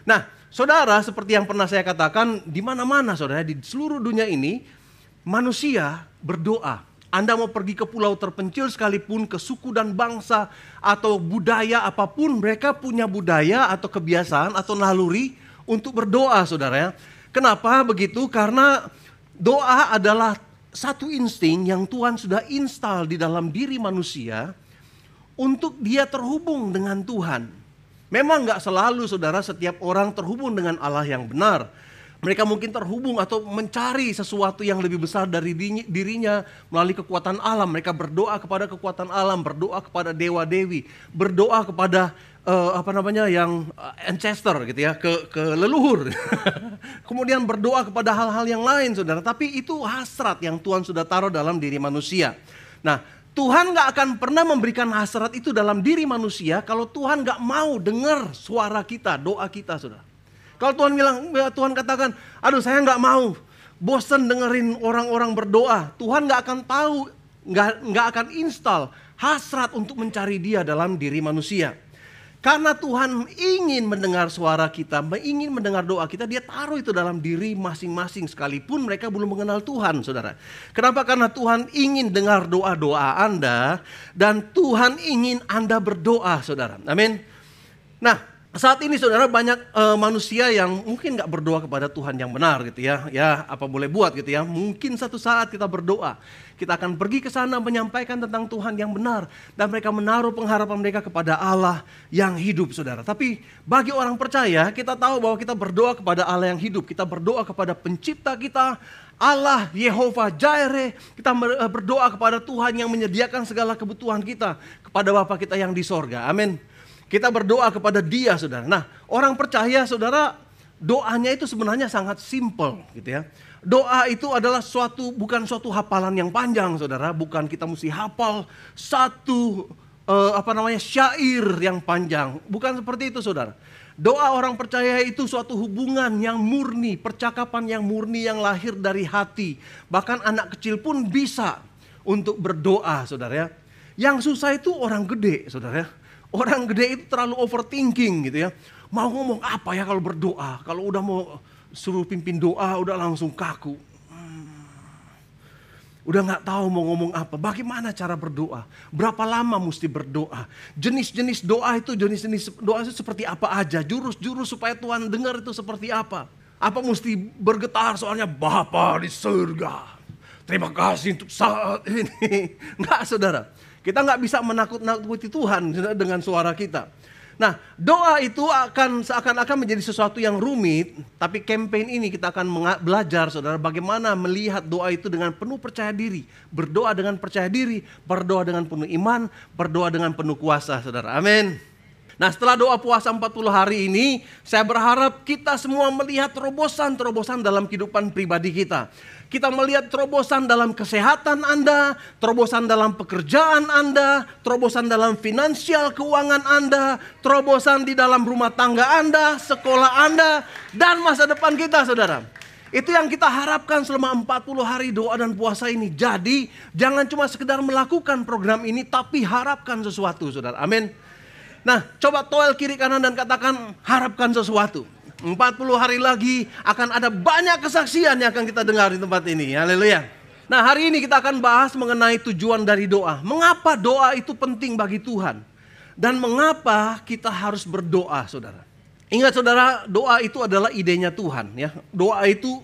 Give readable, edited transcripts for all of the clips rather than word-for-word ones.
Nah, saudara, seperti yang pernah saya katakan, di mana-mana saudara, di seluruh dunia ini, manusia berdoa. Anda mau pergi ke pulau terpencil sekalipun, ke suku dan bangsa, atau budaya apapun, mereka punya budaya atau kebiasaan atau naluri untuk berdoa, saudara ya. Kenapa begitu? Karena doa adalah satu insting yang Tuhan sudah install di dalam diri manusia untuk dia terhubung dengan Tuhan. Memang gak selalu saudara setiap orang terhubung dengan Allah yang benar. Mereka mungkin terhubung atau mencari sesuatu yang lebih besar dari dirinya melalui kekuatan alam. Mereka berdoa kepada kekuatan alam, berdoa kepada dewa-dewi, berdoa kepada yang ancestor gitu ya, ke leluhur. Kemudian berdoa kepada hal-hal yang lain saudara. Tapi itu hasrat yang Tuhan sudah taruh dalam diri manusia. Nah, Tuhan gak akan pernah memberikan hasrat itu dalam diri manusia kalau Tuhan gak mau dengar suara kita, doa kita saudara. Kalau Tuhan katakan, aduh saya gak mau, bosan dengerin orang-orang berdoa. Tuhan gak akan tahu, gak akan install hasrat untuk mencari dia dalam diri manusia. Karena Tuhan ingin mendengar suara kita, ingin mendengar doa kita, dia taruh itu dalam diri masing-masing sekalipun mereka belum mengenal Tuhan, saudara. Kenapa? Karena Tuhan ingin dengar doa-doa Anda dan Tuhan ingin Anda berdoa, saudara. Amin. Nah, saat ini saudara banyak manusia yang mungkin gak berdoa kepada Tuhan yang benar gitu ya. Ya apa boleh buat gitu ya. Mungkin satu saat kita berdoa. Kita akan pergi ke sana menyampaikan tentang Tuhan yang benar. Dan mereka menaruh pengharapan mereka kepada Allah yang hidup saudara. Tapi bagi orang percaya kita tahu bahwa kita berdoa kepada Allah yang hidup. Kita berdoa kepada pencipta kita. Allah Yehova Jireh. Kita berdoa kepada Tuhan yang menyediakan segala kebutuhan kita. Kepada Bapa kita yang di sorga. Amin. Kita berdoa kepada dia saudara. Nah, orang percaya saudara, doanya itu sebenarnya sangat simple gitu ya. Doa itu adalah bukan suatu hafalan yang panjang saudara. Bukan kita mesti hafal satu syair yang panjang. Bukan seperti itu saudara. Doa orang percaya itu suatu hubungan yang murni. Percakapan yang murni yang lahir dari hati. Bahkan anak kecil pun bisa untuk berdoa saudara ya. Yang susah itu orang gede saudara ya. Orang gede itu terlalu overthinking gitu ya. Mau ngomong apa ya kalau berdoa? Kalau udah mau suruh pimpin doa udah langsung kaku. Udah gak tahu mau ngomong apa. Bagaimana cara berdoa? Berapa lama mesti berdoa? Jenis-jenis doa itu seperti apa aja? Jurus-jurus supaya Tuhan dengar itu seperti apa? Apa mesti bergetar soalnya Bapa di surga. Terima kasih untuk saat ini. Enggak saudara. Kita nggak bisa menakut-nakuti Tuhan dengan suara kita. Nah, doa itu akan seakan-akan menjadi sesuatu yang rumit. Tapi campaign ini kita akan belajar saudara bagaimana melihat doa itu dengan penuh percaya diri. Berdoa dengan percaya diri, berdoa dengan penuh iman, berdoa dengan penuh kuasa saudara. Amin. Nah, setelah doa puasa 40 hari ini, saya berharap kita semua melihat terobosan-terobosan dalam kehidupan pribadi kita. Kita melihat terobosan dalam kesehatan Anda, terobosan dalam pekerjaan Anda, terobosan dalam finansial keuangan Anda, terobosan di dalam rumah tangga Anda, sekolah Anda, dan masa depan kita saudara. Itu yang kita harapkan selama 40 hari doa dan puasa ini. Jadi jangan cuma sekedar melakukan program ini, tapi harapkan sesuatu saudara. Amin. Nah, coba toel kiri kanan dan katakan harapkan sesuatu. 40 hari lagi akan ada banyak kesaksian yang akan kita dengar di tempat ini. Haleluya. Nah, hari ini kita akan bahas mengenai tujuan dari doa. Mengapa doa itu penting bagi Tuhan? Dan mengapa kita harus berdoa, saudara? Ingat saudara, doa itu adalah idenya Tuhan. Ya. Doa itu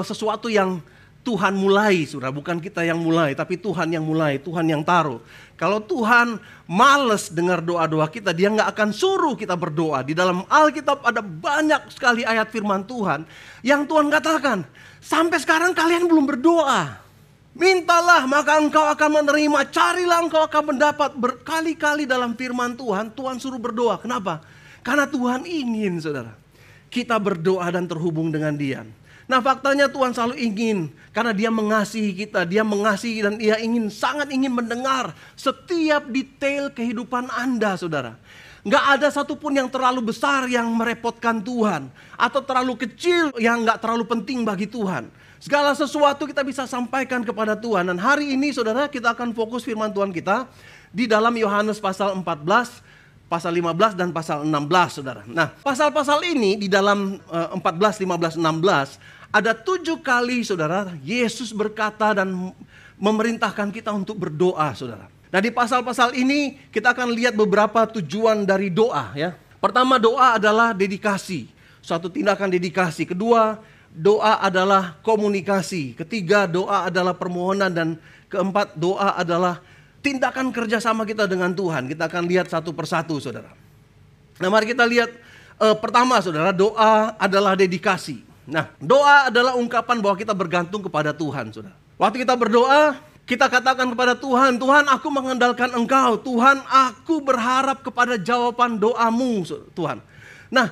sesuatu yang Tuhan mulai, saudara. Bukan kita yang mulai, tapi Tuhan yang mulai, Tuhan yang taruh. Kalau Tuhan males dengar doa-doa kita, dia nggak akan suruh kita berdoa. Di dalam Alkitab ada banyak sekali ayat firman Tuhan yang Tuhan katakan, sampai sekarang kalian belum berdoa. Mintalah maka engkau akan menerima, carilah engkau akan mendapat. Berkali-kali dalam firman Tuhan, Tuhan suruh berdoa. Kenapa? Karena Tuhan ingin saudara, kita berdoa dan terhubung dengan dia. Nah, faktanya Tuhan selalu ingin, karena dia mengasihi kita, dia mengasihi dan dia sangat ingin mendengar setiap detail kehidupan Anda, saudara. Nggak ada satupun yang terlalu besar yang merepotkan Tuhan. Atau terlalu kecil yang nggak terlalu penting bagi Tuhan. Segala sesuatu kita bisa sampaikan kepada Tuhan. Dan hari ini saudara kita akan fokus firman Tuhan kita di dalam Yohanes pasal 14, pasal 15 dan pasal 16 saudara. Nah pasal-pasal ini di dalam 14, 15, 16 ada 7 kali saudara Yesus berkata dan memerintahkan kita untuk berdoa saudara. Nah di pasal-pasal ini kita akan lihat beberapa tujuan dari doa ya. Pertama doa adalah dedikasi, suatu tindakan dedikasi. Kedua doa adalah komunikasi. Ketiga doa adalah permohonan. Dan keempat doa adalah tindakan kerjasama kita dengan Tuhan. Kita akan lihat satu persatu saudara. Nah mari kita lihat pertama saudara, doa adalah dedikasi. Nah doa adalah ungkapan bahwa kita bergantung kepada Tuhan saudara. Waktu kita berdoa, kita katakan kepada Tuhan, Tuhan aku mengandalkan Engkau, Tuhan aku berharap kepada jawaban doamu Tuhan. Nah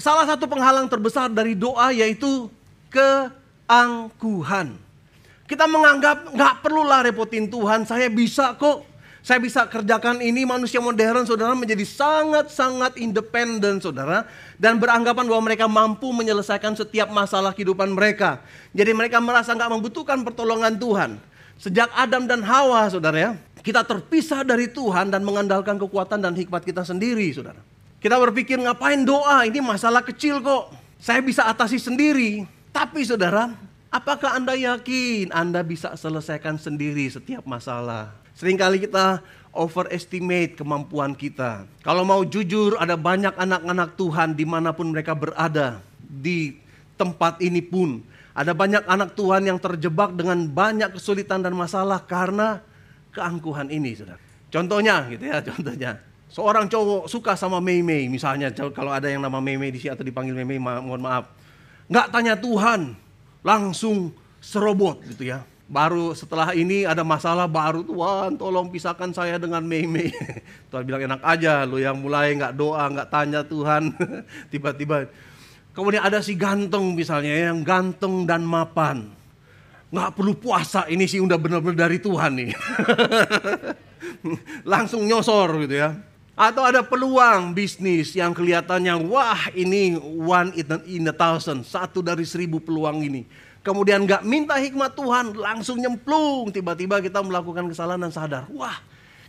salah satu penghalang terbesar dari doa yaitu keangkuhan. Kita menganggap nggak perlulah repotin Tuhan, saya bisa kok. Saya bisa kerjakan ini. Manusia modern saudara menjadi sangat-sangat independen saudara. Dan beranggapan bahwa mereka mampu menyelesaikan setiap masalah kehidupan mereka. Jadi mereka merasa nggak membutuhkan pertolongan Tuhan. Sejak Adam dan Hawa saudara ya, kita terpisah dari Tuhan dan mengandalkan kekuatan dan hikmat kita sendiri saudara. Kita berpikir ngapain doa, ini masalah kecil kok. Saya bisa atasi sendiri. Tapi saudara, apakah Anda yakin Anda bisa selesaikan sendiri setiap masalah? Seringkali kita overestimate kemampuan kita. Kalau mau jujur, ada banyak anak-anak Tuhan dimanapun mereka berada. Di tempat ini pun ada banyak anak Tuhan yang terjebak dengan banyak kesulitan dan masalah karena keangkuhan ini saudara. Contohnya gitu ya, contohnya. Seorang cowok suka sama Mei-Mei misalnya. Kalau ada yang nama Mei-Mei di sini atau dipanggil Mei-Mei, mohon maaf. Nggak tanya Tuhan, langsung serobot gitu ya. Baru setelah ini ada masalah baru, Tuhan tolong pisahkan saya dengan Mei-Mei. Tuhan bilang enak aja lu yang mulai nggak doa, nggak tanya Tuhan. Tiba-tiba. Kemudian ada si ganteng misalnya yang ganteng dan mapan. Nggak perlu puasa, ini sih udah benar-benar dari Tuhan nih. Langsung nyosor gitu ya. Atau ada peluang bisnis yang kelihatannya wah ini one in a thousand. 1 dari 1000 peluang ini. Kemudian gak minta hikmat Tuhan, langsung nyemplung. Tiba-tiba kita melakukan kesalahan dan sadar, wah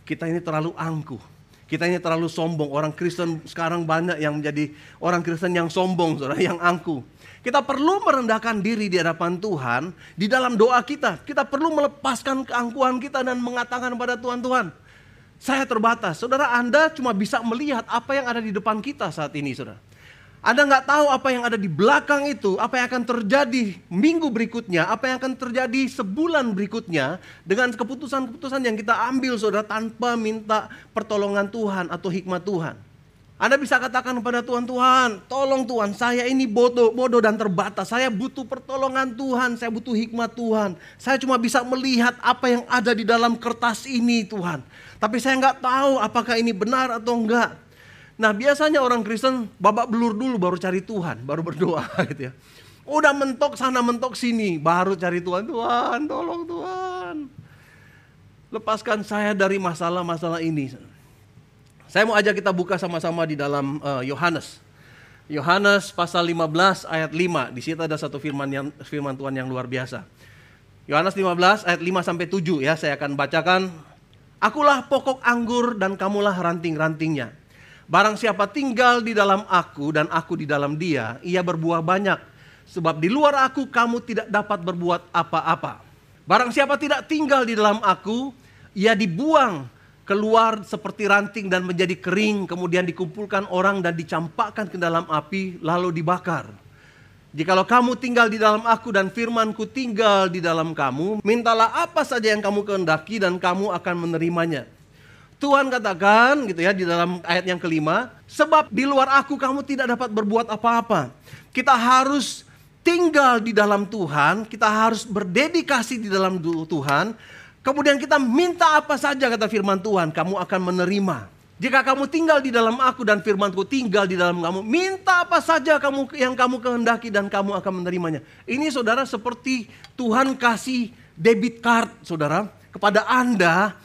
kita ini terlalu angkuh. Kita ini terlalu sombong. Orang Kristen sekarang banyak yang menjadi orang Kristen yang sombong, saudara, yang angkuh. Kita perlu merendahkan diri di hadapan Tuhan. Di dalam doa kita, kita perlu melepaskan keangkuhan kita dan mengatakan kepada Tuhan, Tuhan saya terbatas. Saudara, Anda cuma bisa melihat apa yang ada di depan kita saat ini saudara. Anda nggak tahu apa yang ada di belakang itu, apa yang akan terjadi minggu berikutnya, apa yang akan terjadi sebulan berikutnya dengan keputusan-keputusan yang kita ambil saudara tanpa minta pertolongan Tuhan atau hikmat Tuhan. Anda bisa katakan kepada Tuhan, Tuhan tolong Tuhan, saya ini bodoh dan terbatas, saya butuh pertolongan Tuhan, saya butuh hikmat Tuhan. Saya cuma bisa melihat apa yang ada di dalam kertas ini Tuhan. Tapi saya nggak tahu apakah ini benar atau enggak. Nah biasanya orang Kristen babak belur dulu baru cari Tuhan, baru berdoa gitu ya. Udah mentok sana mentok sini, baru cari Tuhan. Tuhan tolong Tuhan, lepaskan saya dari masalah-masalah ini. Saya mau ajak kita buka sama-sama di dalam Yohanes. Yohanes pasal 15 ayat 5, di situ ada satu firman Tuhan yang luar biasa. Yohanes 15 ayat 5 sampai 7 ya, saya akan bacakan. Akulah pokok anggur dan kamulah ranting-rantingnya. Barang siapa tinggal di dalam aku dan aku di dalam dia, ia berbuah banyak. Sebab di luar aku kamu tidak dapat berbuat apa-apa. Barang siapa tidak tinggal di dalam aku, ia dibuang keluar seperti ranting dan menjadi kering. Kemudian dikumpulkan orang dan dicampakkan ke dalam api lalu dibakar. Jikalau kamu tinggal di dalam aku dan firmanku tinggal di dalam kamu, mintalah apa saja yang kamu kehendaki dan kamu akan menerimanya. Tuhan katakan gitu ya di dalam ayat yang kelima, sebab di luar aku kamu tidak dapat berbuat apa-apa. Kita harus tinggal di dalam Tuhan, kita harus berdedikasi di dalam Tuhan. Kemudian kita minta apa saja kata firman Tuhan, kamu akan menerima. Jika kamu tinggal di dalam aku dan firmanku tinggal di dalam kamu, minta apa saja yang kamu kehendaki dan kamu akan menerimanya. Ini saudara seperti Tuhan kasih debit card saudara kepada Anda.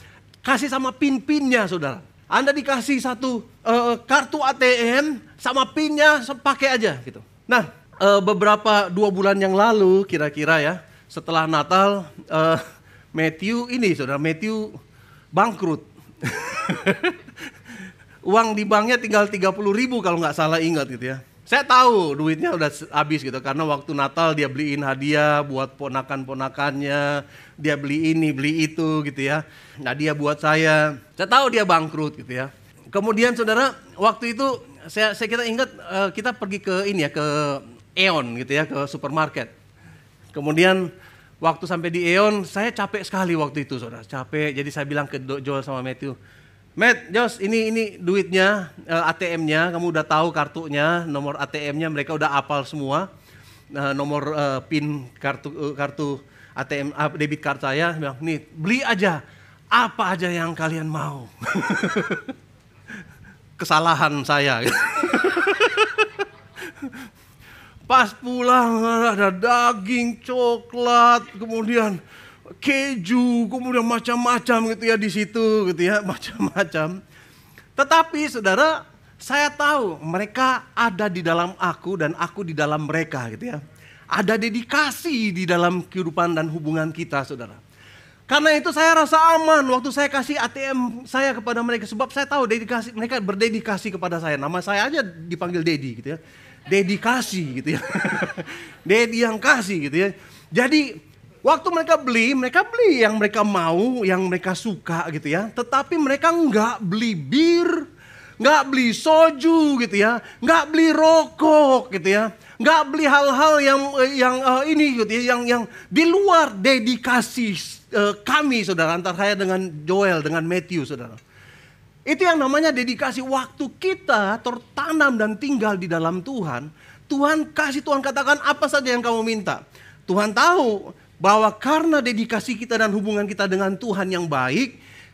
Kasih sama pin-pinnya saudara. Anda dikasih satu kartu ATM sama PIN-nya pakai aja gitu. Nah, beberapa 2 bulan yang lalu kira-kira ya, setelah Natal, Matthew bangkrut. Uang di banknya tinggal 30.000 kalau nggak salah ingat gitu ya. Saya tahu duitnya udah habis gitu, karena waktu Natal dia beliin hadiah buat ponakan-ponakannya, dia beli ini, beli itu gitu ya. Nah dia buat saya tahu dia bangkrut gitu ya. Kemudian saudara, waktu itu kita ingat kita pergi ke ke Aeon gitu ya, ke supermarket. Kemudian waktu sampai di Aeon, saya capek sekali waktu itu saudara, capek. Jadi saya bilang ke Joel sama Matthew, Matt, Jos, ini duitnya, ATM-nya, kamu udah tahu kartunya, nomor ATM-nya mereka udah hafal semua, nomor PIN kartu ATM, debit card saya, bilang, nih beli aja, apa aja yang kalian mau. Kesalahan saya. Pas pulang ada daging, coklat, kemudian keju, kemudian macam-macam gitu ya di situ gitu ya, macam-macam. Tetapi saudara, saya tahu mereka ada di dalam aku dan aku di dalam mereka gitu ya. Ada dedikasi di dalam kehidupan dan hubungan kita saudara. Karena itu saya rasa aman waktu saya kasih ATM saya kepada mereka, sebab saya tahu mereka berdedikasi kepada saya. Nama saya aja dipanggil Dedi gitu ya. Dedikasi gitu ya. Dedi yang kasih gitu ya. Jadi waktu mereka beli yang mereka mau, yang mereka suka gitu ya. Tetapi mereka nggak beli bir, nggak beli soju gitu ya, nggak beli rokok gitu ya, nggak beli hal-hal yang ini gitu ya, yang di luar dedikasi kami saudara, antara saya dengan Joel, dengan Matthew saudara. Itu yang namanya dedikasi. Waktu kita tertanam dan tinggal di dalam Tuhan, Tuhan katakan apa saja yang kamu minta. Tuhan tahu bahwa karena dedikasi kita dan hubungan kita dengan Tuhan yang baik,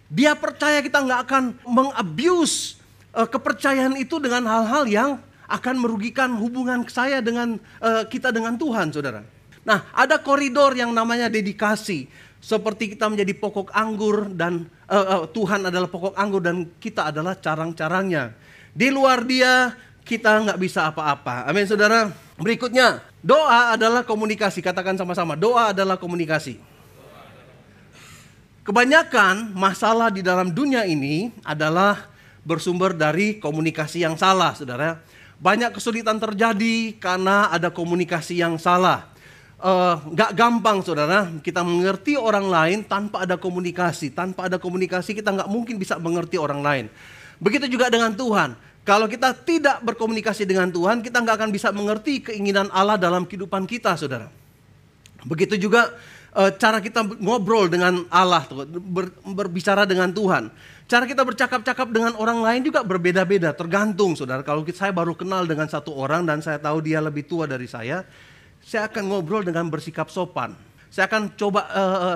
Dia percaya kita nggak akan mengabuse kepercayaan itu dengan hal-hal yang akan merugikan hubungan saya dengan kita dengan Tuhan, saudara. Nah, ada koridor yang namanya dedikasi. Seperti kita menjadi pokok anggur dan Tuhan adalah pokok anggur dan kita adalah carang-carangnya. Di luar Dia kita nggak bisa apa-apa. Amin, saudara. Berikutnya, doa adalah komunikasi. Katakan sama-sama, doa adalah komunikasi. Kebanyakan masalah di dalam dunia ini adalah bersumber dari komunikasi yang salah, saudara. Banyak kesulitan terjadi karena ada komunikasi yang salah. Gak gampang, saudara, kita mengerti orang lain tanpa ada komunikasi. Tanpa ada komunikasi kita gak mungkin bisa mengerti orang lain. Begitu juga dengan Tuhan. Kalau kita tidak berkomunikasi dengan Tuhan, kita nggak akan bisa mengerti keinginan Allah dalam kehidupan kita, saudara. Begitu juga cara kita ngobrol dengan Allah, berbicara dengan Tuhan. Cara kita bercakap-cakap dengan orang lain juga berbeda-beda, tergantung, saudara. Kalau saya baru kenal dengan satu orang dan saya tahu dia lebih tua dari saya akan ngobrol dengan bersikap sopan. Saya akan coba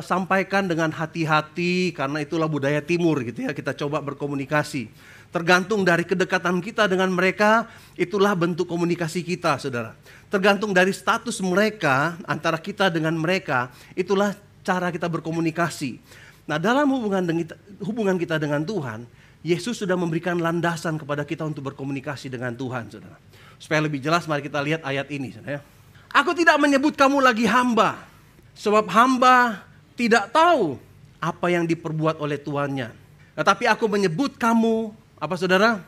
sampaikan dengan hati-hati, karena itulah budaya timur gitu ya. Kita coba berkomunikasi. Tergantung dari kedekatan kita dengan mereka, itulah bentuk komunikasi kita, saudara. Tergantung dari status mereka, antara kita dengan mereka, itulah cara kita berkomunikasi. Nah, dalam hubungan kita dengan Tuhan, Yesus sudah memberikan landasan kepada kita untuk berkomunikasi dengan Tuhan, saudara. Supaya lebih jelas, mari kita lihat ayat ini, saudara. Aku tidak menyebut kamu lagi hamba, sebab hamba tidak tahu apa yang diperbuat oleh tuannya. Tetapi aku menyebut kamu, apa saudara?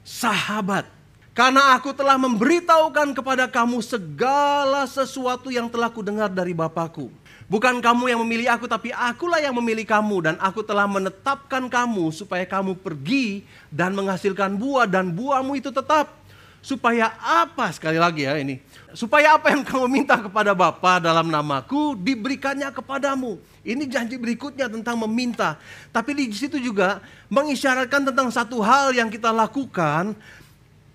Sahabat. Karena aku telah memberitahukan kepada kamu segala sesuatu yang telah kudengar dari Bapa-Ku. Bukan kamu yang memilih aku, tapi akulah yang memilih kamu. Dan aku telah menetapkan kamu supaya kamu pergi dan menghasilkan buah. Dan buahmu itu tetap. Supaya apa, sekali lagi ya ini. Supaya apa yang kamu minta kepada Bapa dalam namaku, diberikannya kepadamu. Ini janji berikutnya tentang meminta. Tapi di situ juga mengisyaratkan tentang satu hal yang kita lakukan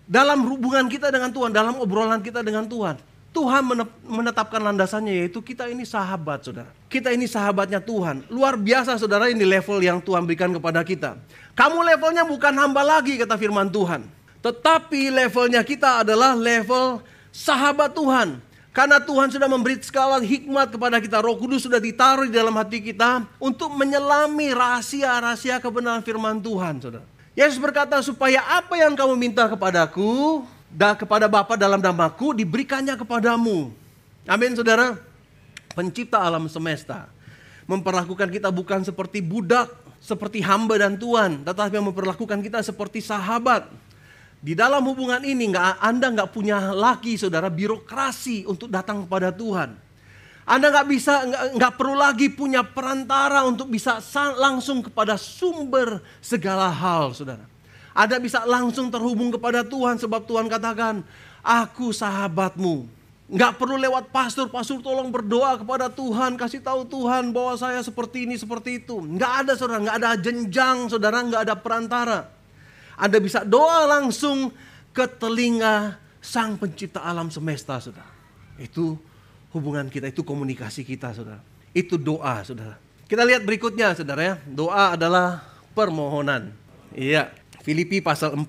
dalam hubungan kita dengan Tuhan, dalam obrolan kita dengan Tuhan. Tuhan menetapkan landasannya, yaitu kita ini sahabat, saudara. Kita ini sahabatnya Tuhan. Luar biasa, saudara, ini level yang Tuhan berikan kepada kita. Kamu levelnya bukan hamba lagi, kata firman Tuhan. Tetapi levelnya kita adalah level sahabat Tuhan. Karena Tuhan sudah memberi segala hikmat kepada kita. Roh Kudus sudah ditaruh di dalam hati kita untuk menyelami rahasia-rahasia kebenaran firman Tuhan, saudara. Yesus berkata, supaya apa yang kamu minta kepadaku dan kepada Bapa dalam namaku diberikannya kepadamu. Amin, saudara. Pencipta alam semesta memperlakukan kita bukan seperti budak, seperti hamba dan tuan, tetapi memperlakukan kita seperti sahabat. Di dalam hubungan ini Anda nggak punya lagi, saudara, birokrasi untuk datang kepada Tuhan. Anda nggak perlu lagi punya perantara untuk bisa langsung kepada sumber segala hal, saudara. Anda bisa langsung terhubung kepada Tuhan sebab Tuhan katakan, aku sahabatmu. Nggak perlu lewat pastor tolong berdoa kepada Tuhan, kasih tahu Tuhan bahwa saya seperti ini, seperti itu. Nggak ada, saudara, nggak ada jenjang, saudara, nggak ada perantara. Anda bisa doa langsung ke telinga Sang Pencipta alam semesta, saudara. Itu hubungan kita, itu komunikasi kita, saudara. Itu doa, saudara. Kita lihat berikutnya, saudara ya. Doa adalah permohonan. Iya, Filipi pasal 4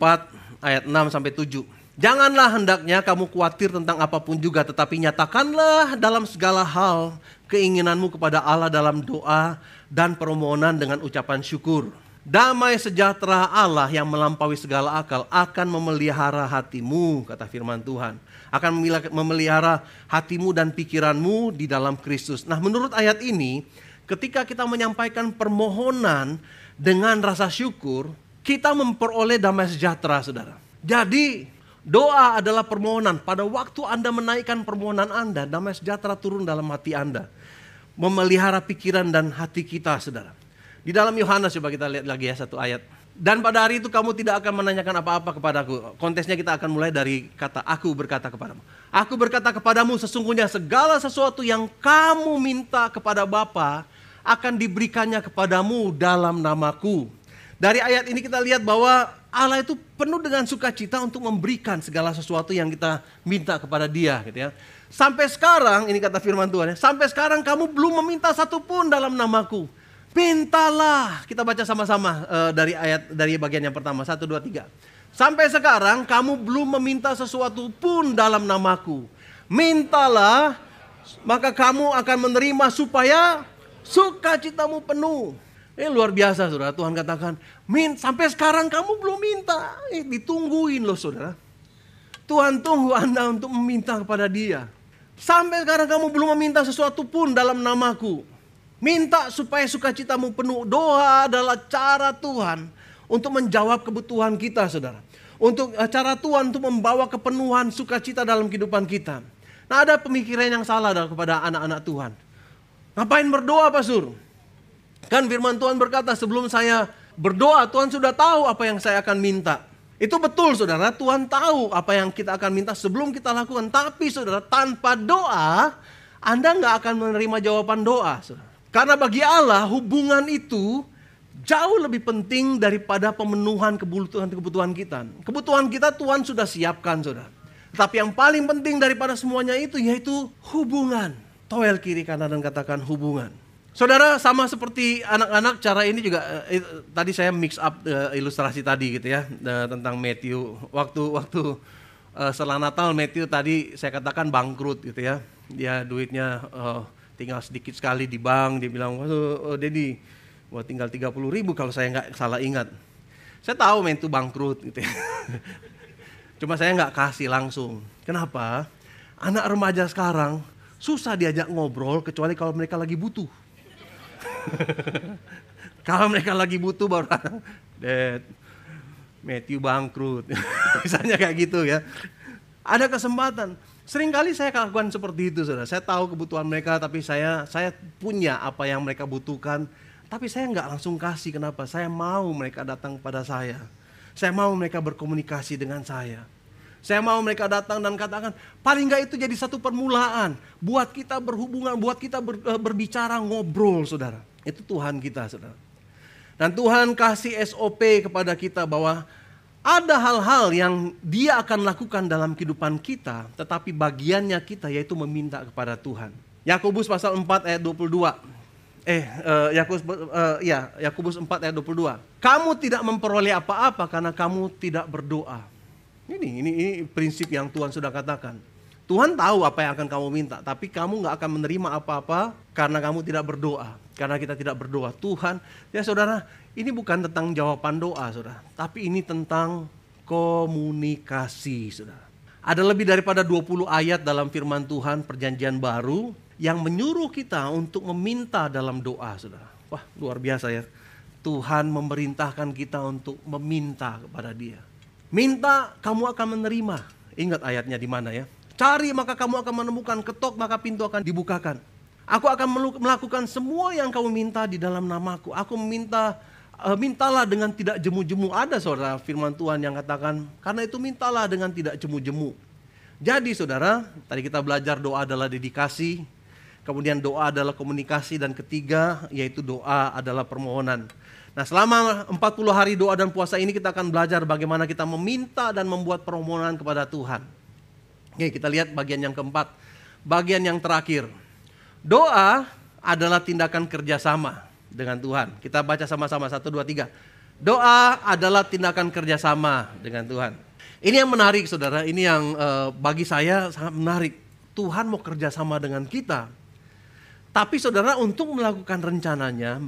ayat 6-7. Janganlah hendaknya kamu khawatir tentang apapun juga, tetapi nyatakanlah dalam segala hal keinginanmu kepada Allah dalam doa dan permohonan dengan ucapan syukur. Damai sejahtera Allah yang melampaui segala akal akan memelihara hatimu, kata firman Tuhan. Akan memelihara hatimu dan pikiranmu di dalam Kristus. Nah, menurut ayat ini, ketika kita menyampaikan permohonan dengan rasa syukur, kita memperoleh damai sejahtera, saudara. Jadi, doa adalah permohonan. Pada waktu Anda menaikkan permohonan Anda, damai sejahtera turun dalam hati Anda. Memelihara pikiran dan hati kita, saudara. Di dalam Yohanes, coba kita lihat lagi ya satu ayat. Dan pada hari itu kamu tidak akan menanyakan apa-apa kepadaku. Kontesnya kita akan mulai dari kata aku berkata kepadamu. Aku berkata kepadamu, sesungguhnya segala sesuatu yang kamu minta kepada Bapa akan diberikannya kepadamu dalam namaku. Dari ayat ini kita lihat bahwa Allah itu penuh dengan sukacita untuk memberikan segala sesuatu yang kita minta kepada Dia, gitu ya. Sampai sekarang, ini kata firman Tuhan ya, sampai sekarang kamu belum meminta satupun dalam namaku. Mintalah. Kita baca sama-sama dari bagian yang pertama, 1, 2, 3. Sampai sekarang kamu belum meminta sesuatu pun dalam namaku. Mintalah, maka kamu akan menerima supaya sukacitamu penuh. Ini luar biasa, saudara. Tuhan katakan, sampai sekarang kamu belum minta. Ditungguin loh, saudara. Tuhan tunggu Anda untuk meminta kepada Dia. Sampai sekarang kamu belum meminta sesuatu pun dalam namaku. Minta supaya sukacitamu penuh. Doa adalah cara Tuhan untuk menjawab kebutuhan kita, saudara. Untuk cara Tuhan untuk membawa kepenuhan sukacita dalam kehidupan kita. Nah, ada pemikiran yang salah kepada anak-anak Tuhan. Ngapain berdoa, Pastor? Kan firman Tuhan berkata, sebelum saya berdoa, Tuhan sudah tahu apa yang saya akan minta. Itu betul, saudara. Tuhan tahu apa yang kita akan minta sebelum kita lakukan. Tapi, saudara, tanpa doa, Anda nggak akan menerima jawaban doa, saudara. Karena bagi Allah hubungan itu jauh lebih penting daripada pemenuhan kebutuhan kita. Kebutuhan kita Tuhan sudah siapkan, saudara. Tapi yang paling penting daripada semuanya itu yaitu hubungan. Toel kiri kanan dan katakan hubungan. Saudara, sama seperti anak-anak, cara ini juga tadi saya mix up ilustrasi tadi gitu ya, tentang Matthew. Waktu setelah Natal Matthew tadi saya katakan bangkrut gitu ya. Dia duitnya tinggal sedikit sekali di bank. Dia bilang, Dedi, tinggal 30.000 kalau saya nggak salah ingat. Saya tahu Matthew bangkrut gitu ya. Cuma saya nggak kasih langsung. Kenapa? Anak remaja sekarang susah diajak ngobrol kecuali kalau mereka lagi butuh. Kalau mereka lagi butuh baru, Dad, Matthew bangkrut. Misalnya kayak gitu ya. Ada kesempatan. Seringkali saya lakukan seperti itu, saudara. Saya tahu kebutuhan mereka, tapi saya punya apa yang mereka butuhkan. Tapi saya nggak langsung kasih. Kenapa? Saya mau mereka datang kepada saya. Saya mau mereka berkomunikasi dengan saya. Saya mau mereka datang dan katakan, paling nggak itu jadi satu permulaan. Buat kita berhubungan, buat kita berbicara, ngobrol, saudara. Itu Tuhan kita, saudara. Dan Tuhan kasih SOP kepada kita bahwa ada hal-hal yang Dia akan lakukan dalam kehidupan kita, tetapi bagiannya kita yaitu meminta kepada Tuhan. Yakobus pasal 4 ayat 22. Yakobus 4 ayat 22. Kamu tidak memperoleh apa-apa karena kamu tidak berdoa. Ini prinsip yang Tuhan sudah katakan. Tuhan tahu apa yang akan kamu minta, tapi kamu gak akan menerima apa-apa karena kamu tidak berdoa. karena kita tidak berdoa. Tuhan, ya saudara, ini bukan tentang jawaban doa, saudara, tapi ini tentang komunikasi, saudara. Ada lebih daripada 20 ayat dalam firman Tuhan perjanjian baru yang menyuruh kita untuk meminta dalam doa, saudara. Wah, luar biasa ya. Tuhan memerintahkan kita untuk meminta kepada Dia. Minta, kamu akan menerima. Ingat ayatnya di mana ya? Cari maka kamu akan menemukan, ketok maka pintu akan dibukakan. Aku akan melakukan semua yang kamu minta di dalam namaku. Aku meminta, mintalah dengan tidak jemu-jemu. Ada saudara firman Tuhan yang katakan, karena itu mintalah dengan tidak jemu-jemu. Jadi saudara, tadi kita belajar doa adalah dedikasi, kemudian doa adalah komunikasi, dan ketiga yaitu doa adalah permohonan. Nah, selama 40 hari doa dan puasa ini kita akan belajar bagaimana kita meminta dan membuat permohonan kepada Tuhan. Oke, kita lihat bagian yang keempat, bagian yang terakhir. Doa adalah tindakan kerjasama dengan Tuhan. Kita baca sama-sama, 1, 2, 3. Doa adalah tindakan kerjasama dengan Tuhan. Ini yang menarik saudara, ini yang bagi saya sangat menarik. Tuhan mau kerjasama dengan kita. Tapi saudara, untuk melakukan rencananya,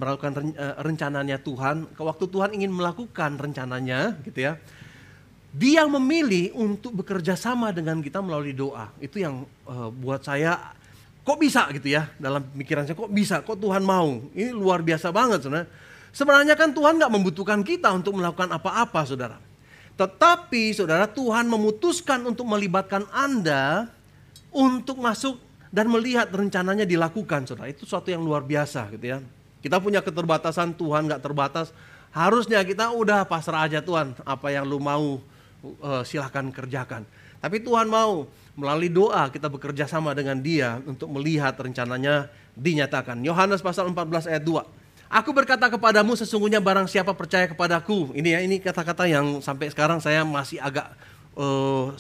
rencananya Tuhan, waktu Tuhan ingin melakukan rencananya gitu ya, Dia memilih untuk bekerja sama dengan kita melalui doa. Itu yang buat saya, kok bisa gitu ya, dalam pemikiran saya, kok bisa, kok Tuhan mau. Ini luar biasa banget saudara. Sebenarnya kan Tuhan gak membutuhkan kita untuk melakukan apa-apa saudara. Tetapi saudara, Tuhan memutuskan untuk melibatkan Anda untuk masuk dan melihat rencananya dilakukan saudara. Itu suatu yang luar biasa gitu ya. Kita punya keterbatasan, Tuhan gak terbatas. Harusnya kita udah pasrah aja, Tuhan, apa yang lu mau silahkan kerjakan. Tapi Tuhan mau melalui doa kita bekerja sama dengan Dia untuk melihat rencananya dinyatakan. Yohanes pasal 14 ayat 2. Aku berkata kepadamu, sesungguhnya barang siapa percaya kepadaku. Ini ya, ini kata-kata yang sampai sekarang saya masih agak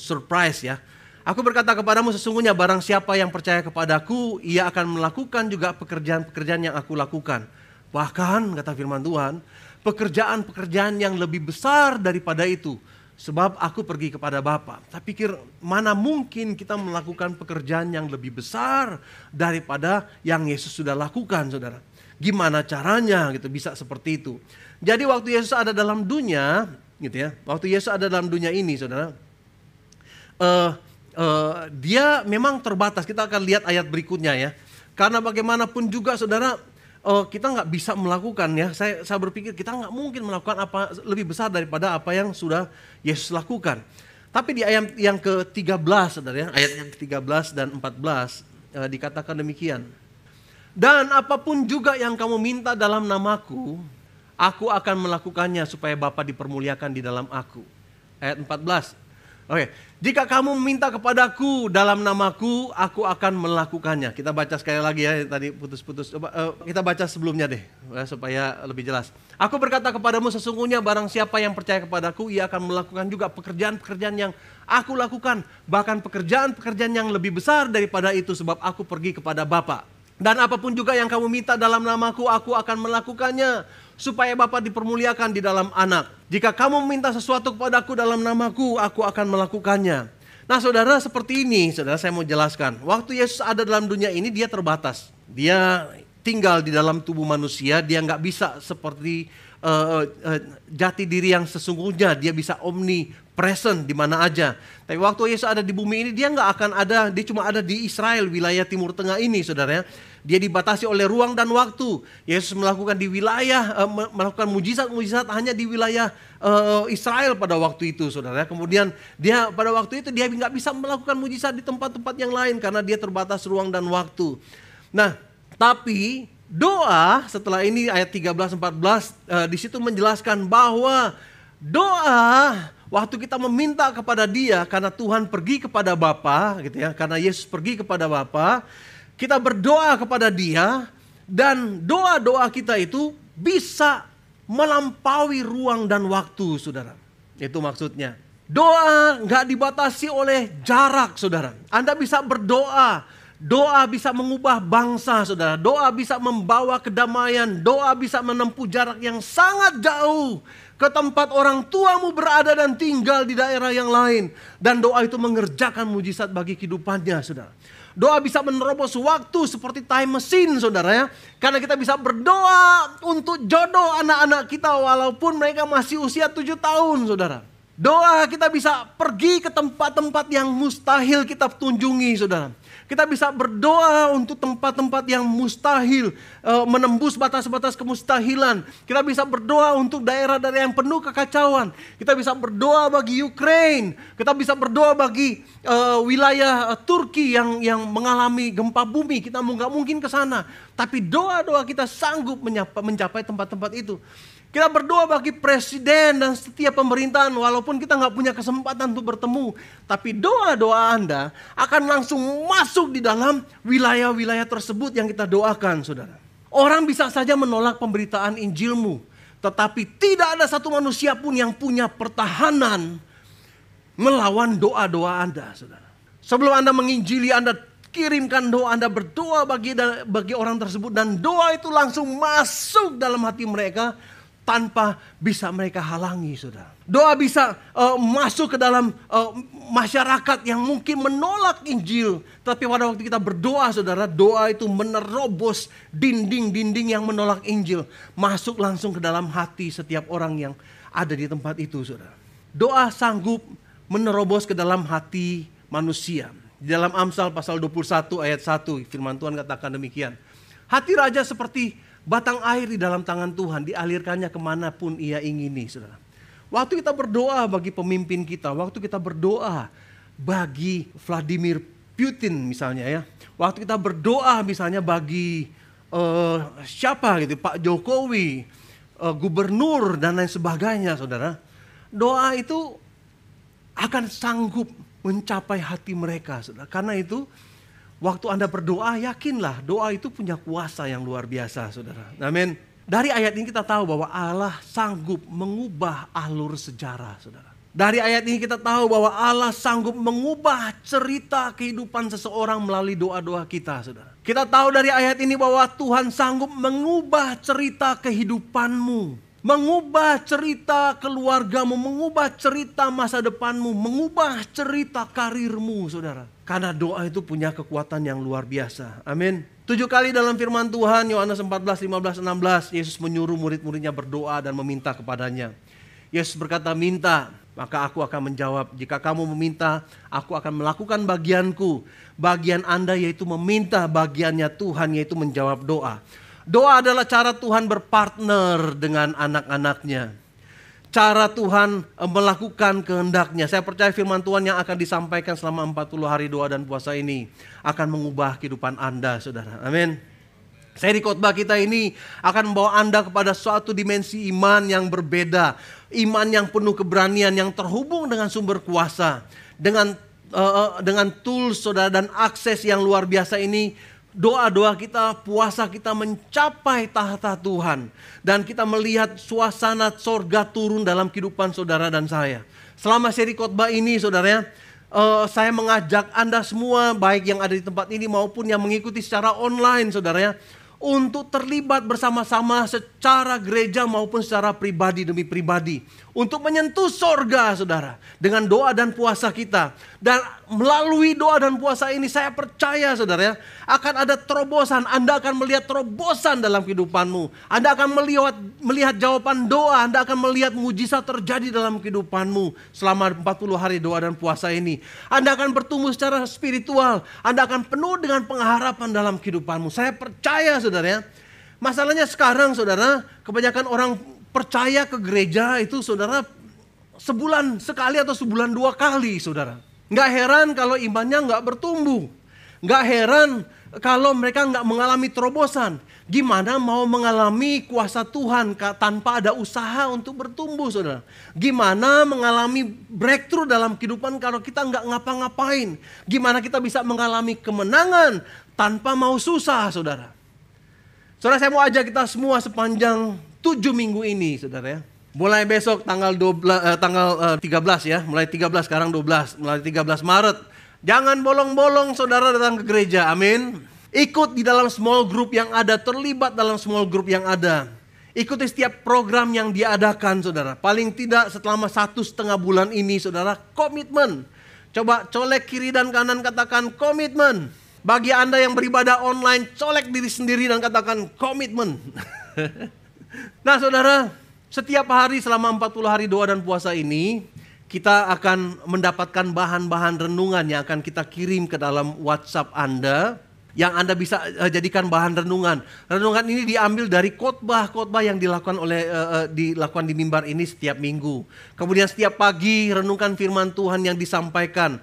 surprise ya. Aku berkata kepadamu, sesungguhnya barang siapa yang percaya kepadaku, ia akan melakukan juga pekerjaan-pekerjaan yang aku lakukan. Bahkan kata firman Tuhan, pekerjaan-pekerjaan yang lebih besar daripada itu. Sebab aku pergi kepada Bapa. Saya pikir mana mungkin kita melakukan pekerjaan yang lebih besar daripada yang Yesus sudah lakukan saudara. Gimana caranya gitu bisa seperti itu. Jadi waktu Yesus ada dalam dunia gitu ya. Waktu Yesus ada dalam dunia ini saudara. Dia memang terbatas. Kita akan lihat ayat berikutnya ya. Karena bagaimanapun juga saudara, kita nggak bisa melakukan ya. Saya berpikir kita nggak mungkin melakukan apa lebih besar daripada apa yang sudah Yesus lakukan. Tapi di ayat yang ke-13 saudara ya, ayat yang ke-13 dan 14 dikatakan demikian. Dan apapun juga yang kamu minta dalam namaku, aku akan melakukannya supaya Bapa dipermuliakan di dalam aku. Ayat 14. Oke, jika kamu meminta kepadaku dalam namaku, aku akan melakukannya. Kita baca sekali lagi ya, tadi putus-putus. Kita baca sebelumnya deh, supaya lebih jelas. Aku berkata kepadamu, sesungguhnya barang siapa yang percaya kepadaku, ia akan melakukan juga pekerjaan-pekerjaan yang aku lakukan. Bahkan pekerjaan-pekerjaan yang lebih besar daripada itu, sebab aku pergi kepada Bapa. Dan apapun juga yang kamu minta dalam namaku, aku akan melakukannya, supaya Bapa dipermuliakan di dalam Anak. Jika kamu meminta sesuatu kepadaku dalam namaku, aku akan melakukannya. Nah saudara, seperti ini, saudara, saya mau jelaskan. Waktu Yesus ada dalam dunia ini, dia terbatas. Dia tinggal di dalam tubuh manusia, dia nggak bisa seperti jati diri yang sesungguhnya. Dia bisa omnipresent di mana aja. Tapi waktu Yesus ada di bumi ini, dia nggak akan ada, dia cuma ada di Israel, wilayah Timur Tengah ini, saudara ya. Dia dibatasi oleh ruang dan waktu. Yesus melakukan di wilayah, melakukan mujizat-mujizat hanya di wilayah Israel pada waktu itu, saudara. Kemudian dia pada waktu itu dia nggak bisa melakukan mujizat di tempat-tempat yang lain karena dia terbatas ruang dan waktu. Nah, tapi doa setelah ini ayat 13-14 di situ menjelaskan bahwa doa waktu kita meminta kepada Dia karena Tuhan pergi kepada Bapa, gitu ya, karena Yesus pergi kepada Bapa. Kita berdoa kepada Dia dan doa-doa kita itu bisa melampaui ruang dan waktu, saudara. Itu maksudnya. Doa nggak dibatasi oleh jarak, saudara. Anda bisa berdoa Doa bisa mengubah bangsa, saudara. Doa bisa membawa kedamaian. Doa bisa menempuh jarak yang sangat jauh ke tempat orang tuamu berada dan tinggal di daerah yang lain. Dan doa itu mengerjakan mujizat bagi kehidupannya, saudara. Doa bisa menerobos waktu seperti time machine, saudara ya. Karena kita bisa berdoa untuk jodoh anak-anak kita walaupun mereka masih usia 7 tahun, saudara. Doa kita bisa pergi ke tempat-tempat yang mustahil kita kunjungi, saudara. Kita bisa berdoa untuk tempat-tempat yang mustahil, menembus batas-batas kemustahilan. Kita bisa berdoa untuk daerah-daerah yang penuh kekacauan. Kita bisa berdoa bagi Ukraine. Kita bisa berdoa bagi wilayah Turki yang mengalami gempa bumi. Kita nggak mungkin ke sana. Tapi doa-doa kita sanggup mencapai tempat-tempat itu. Kita berdoa bagi presiden dan setiap pemerintahan walaupun kita nggak punya kesempatan untuk bertemu. Tapi doa-doa Anda akan langsung masuk di dalam wilayah-wilayah tersebut yang kita doakan, saudara. Orang bisa saja menolak pemberitaan Injilmu. Tetapi tidak ada satu manusia pun yang punya pertahanan melawan doa-doa Anda, saudara. Sebelum Anda menginjili, Anda kirimkan doa, Anda berdoa bagi orang tersebut. Dan doa itu langsung masuk dalam hati mereka tanpa bisa mereka halangi, saudara. Doa bisa masuk ke dalam masyarakat yang mungkin menolak Injil. Tapi pada waktu kita berdoa, saudara, doa itu menerobos dinding-dinding yang menolak Injil. Masuk langsung ke dalam hati setiap orang yang ada di tempat itu, saudara. Doa sanggup menerobos ke dalam hati manusia. Di dalam Amsal pasal 21 ayat 1, firman Tuhan katakan demikian. Hati raja seperti batang air di dalam tangan Tuhan, dialirkannya kemanapun ia ingini, saudara. Waktu kita berdoa bagi pemimpin kita, waktu kita berdoa bagi Vladimir Putin misalnya ya, waktu kita berdoa misalnya bagi siapa gitu, Pak Jokowi, gubernur dan lain sebagainya, saudara. Doa itu akan sanggup mencapai hati mereka, saudara. Karena itu waktu Anda berdoa, yakinlah doa itu punya kuasa yang luar biasa, saudara. Amin. Dari ayat ini kita tahu bahwa Allah sanggup mengubah alur sejarah, saudara. Dari ayat ini kita tahu bahwa Allah sanggup mengubah cerita kehidupan seseorang melalui doa-doa kita, saudara. Kita tahu dari ayat ini bahwa Tuhan sanggup mengubah cerita kehidupanmu. Mengubah cerita keluargamu, mengubah cerita masa depanmu, mengubah cerita karirmu, saudara. Karena doa itu punya kekuatan yang luar biasa. Amin. 7 kali dalam firman Tuhan, Yohanes 14, 15, 16, Yesus menyuruh murid-muridnya berdoa dan meminta kepadanya. Yesus berkata, minta, maka aku akan menjawab. Jika kamu meminta, aku akan melakukan bagianku. Bagian Anda yaitu meminta, bagiannya Tuhan yaitu menjawab doa. Doa adalah cara Tuhan berpartner dengan anak-anaknya. Cara Tuhan melakukan kehendaknya. Saya percaya firman Tuhan yang akan disampaikan selama 40 hari doa dan puasa ini akan mengubah kehidupan Anda, saudara. Amin. Seri khotbah kita ini akan membawa Anda kepada suatu dimensi iman yang berbeda. Iman yang penuh keberanian, yang terhubung dengan sumber kuasa. Dengan tools, saudara, dan akses yang luar biasa ini, doa-doa kita, puasa kita mencapai tahta Tuhan. Dan kita melihat suasana sorga turun dalam kehidupan saudara dan saya. Selama seri khotbah ini, saudara, saya mengajak Anda semua, baik yang ada di tempat ini maupun yang mengikuti secara online, saudara, untuk terlibat bersama-sama secara gereja maupun secara pribadi demi pribadi. Untuk menyentuh sorga, saudara, dengan doa dan puasa kita. Dan melalui doa dan puasa ini saya percaya, saudara, akan ada terobosan. Anda akan melihat terobosan dalam kehidupanmu. Anda akan melihat jawaban doa. Anda akan melihat mujizat terjadi dalam kehidupanmu selama 40 hari doa dan puasa ini. Anda akan bertumbuh secara spiritual. Anda akan penuh dengan pengharapan dalam kehidupanmu. Saya percaya, saudara. Masalahnya sekarang, saudara, kebanyakan orang percaya ke gereja itu, saudara, sebulan sekali atau sebulan 2 kali, saudara. Nggak heran kalau imannya nggak bertumbuh. Nggak heran kalau mereka nggak mengalami terobosan. Gimana mau mengalami kuasa Tuhan tanpa ada usaha untuk bertumbuh, saudara? Gimana mengalami breakthrough dalam kehidupan kalau kita nggak ngapa-ngapain? Gimana kita bisa mengalami kemenangan tanpa mau susah, saudara? Saudara, saya mau ajak kita semua sepanjang 7 minggu ini, saudara, ya. Mulai besok tanggal 13 ya, mulai 13 sekarang 12, mulai 13 Maret Jangan bolong-bolong saudara datang ke gereja, amin. Ikut di dalam small group yang ada, terlibat dalam small group yang ada. Ikuti setiap program yang diadakan saudara. Paling tidak selama 1,5 bulan ini saudara, komitmen. Coba colek kiri dan kanan, katakan komitmen. Bagi Anda yang beribadah online, colek diri sendiri dan katakan komitmen. Nah saudara, setiap hari selama 40 hari doa dan puasa ini, kita akan mendapatkan bahan-bahan renungan yang akan kita kirim ke dalam WhatsApp Anda, yang Anda bisa jadikan bahan renungan. Renungan ini diambil dari khotbah-khotbah yang dilakukan di mimbar ini setiap minggu. Kemudian setiap pagi renungkan firman Tuhan yang disampaikan,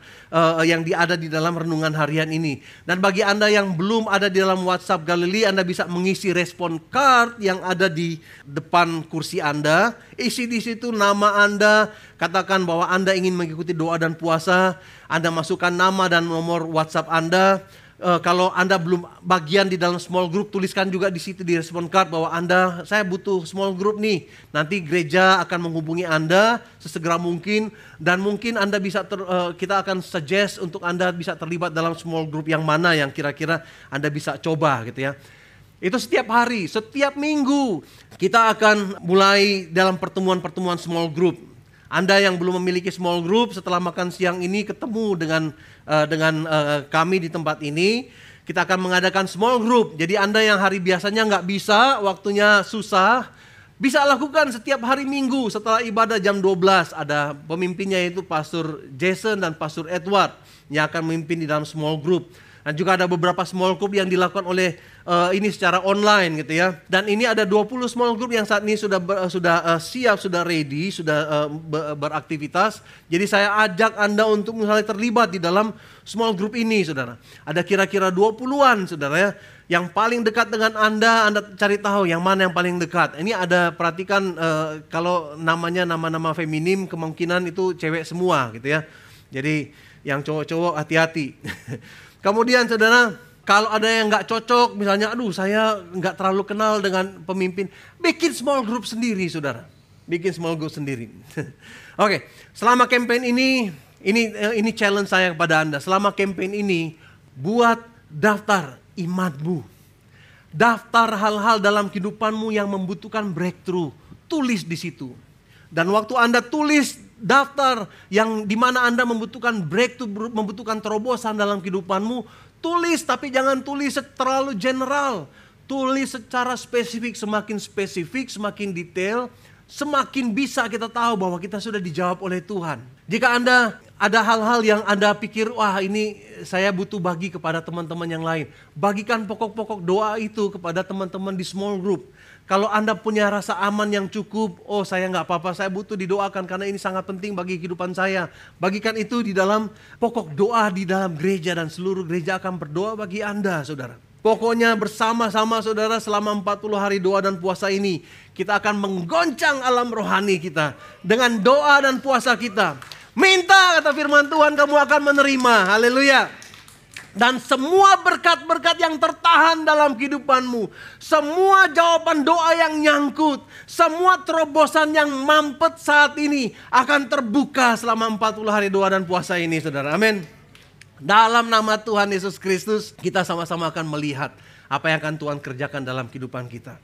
yang ada di dalam renungan harian ini. Dan bagi Anda yang belum ada di dalam WhatsApp Galilea, Anda bisa mengisi respon card yang ada di depan kursi Anda. Isi di situ nama Anda, katakan bahwa Anda ingin mengikuti doa dan puasa. Anda masukkan nama dan nomor WhatsApp Anda. Kalau Anda belum bagian di dalam small group, tuliskan juga di situ di respon card bahwa saya butuh small group nih. Nanti gereja akan menghubungi Anda sesegera mungkin, dan mungkin Anda bisa kita akan suggest untuk Anda bisa terlibat dalam small group yang mana yang kira-kira Anda bisa coba gitu ya. Itu setiap hari, setiap minggu kita akan mulai dalam pertemuan-pertemuan small group. Anda yang belum memiliki small group, setelah makan siang ini ketemu dengan kami di tempat ini, kita akan mengadakan small group. Jadi Anda yang hari biasanya nggak bisa, waktunya susah, bisa lakukan setiap hari Minggu setelah ibadah jam 12. Ada pemimpinnya yaitu Pastor Jason dan Pastor Edward yang akan memimpin di dalam small group. Dan juga ada beberapa small group yang dilakukan oleh ini secara online gitu ya. Dan ini ada 20 small group yang saat ini sudah siap, sudah ready, sudah beraktivitas. Jadi saya ajak Anda untuk misalnya terlibat di dalam small group ini saudara. Ada kira-kira 20-an saudara ya. Yang paling dekat dengan Anda cari tahu yang mana yang paling dekat. Ini ada, perhatikan kalau namanya nama-nama feminim kemungkinan itu cewek semua gitu ya. Jadi yang cowok-cowok hati-hati. Kemudian saudara, kalau ada yang nggak cocok, misalnya saya nggak terlalu kenal dengan pemimpin, bikin small group sendiri saudara. Bikin small group sendiri. Oke, selama campaign ini challenge saya kepada Anda. Selama campaign ini, buat daftar imanmu. Daftar hal-hal dalam kehidupanmu yang membutuhkan breakthrough. Tulis di situ. Dan waktu Anda tulis daftar yang dimana Anda membutuhkan breakthrough, membutuhkan terobosan dalam kehidupanmu, tulis, tapi jangan tulis terlalu general. Tulis secara spesifik, semakin detail, semakin bisa kita tahu bahwa kita sudah dijawab oleh Tuhan. Jika Anda ada hal-hal yang Anda pikir, wah ini saya butuh bagi kepada teman-teman yang lain, bagikan pokok-pokok doa itu kepada teman-teman di small group. Kalau Anda punya rasa aman yang cukup, saya nggak apa-apa, saya butuh didoakan karena ini sangat penting bagi kehidupan saya. Bagikan itu di dalam pokok doa di dalam gereja, dan seluruh gereja akan berdoa bagi Anda, saudara. Pokoknya bersama-sama saudara selama 40 hari doa dan puasa ini, kita akan menggoncang alam rohani kita dengan doa dan puasa kita. Minta, kata firman Tuhan, kamu akan menerima. Haleluya. Dan semua berkat-berkat yang tertahan dalam kehidupanmu, semua jawaban doa yang nyangkut, semua terobosan yang mampet saat ini akan terbuka selama 40 hari doa dan puasa ini, saudara. Amin. Dalam nama Tuhan Yesus Kristus, kita sama-sama akan melihat apa yang akan Tuhan kerjakan dalam kehidupan kita.